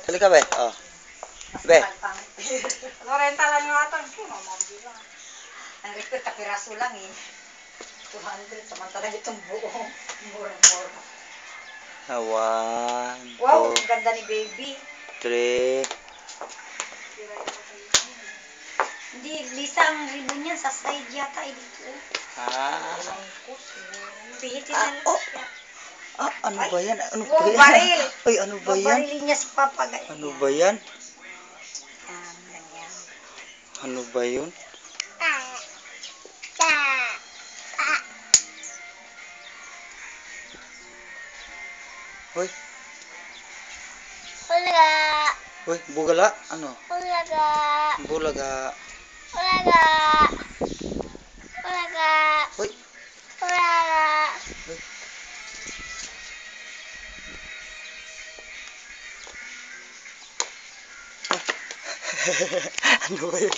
Halika, be. Oh. Be. Rentalan nga ito. Ang record, kapiraso lang eh. 200, samantala itong buong. Murang-mura. Wow, ang ganda ni baby. 3. Hindi, Lisa, ang ribbon niya sa side yata eh dito. Pihitin na lang siya. Ano ba yan? Ano ba Wow, yan? baril! Ay, ano ba yan? Babarilin niya si Papa. Ano ba yan? Ganyan. Ano ba yun? Hoy. Bulaga. Hoy, bugala. Ano? Bulaga. Bulaga. Bulaga. Bulaga. Hoy. Bulaga. Hoy. Ano ba yun?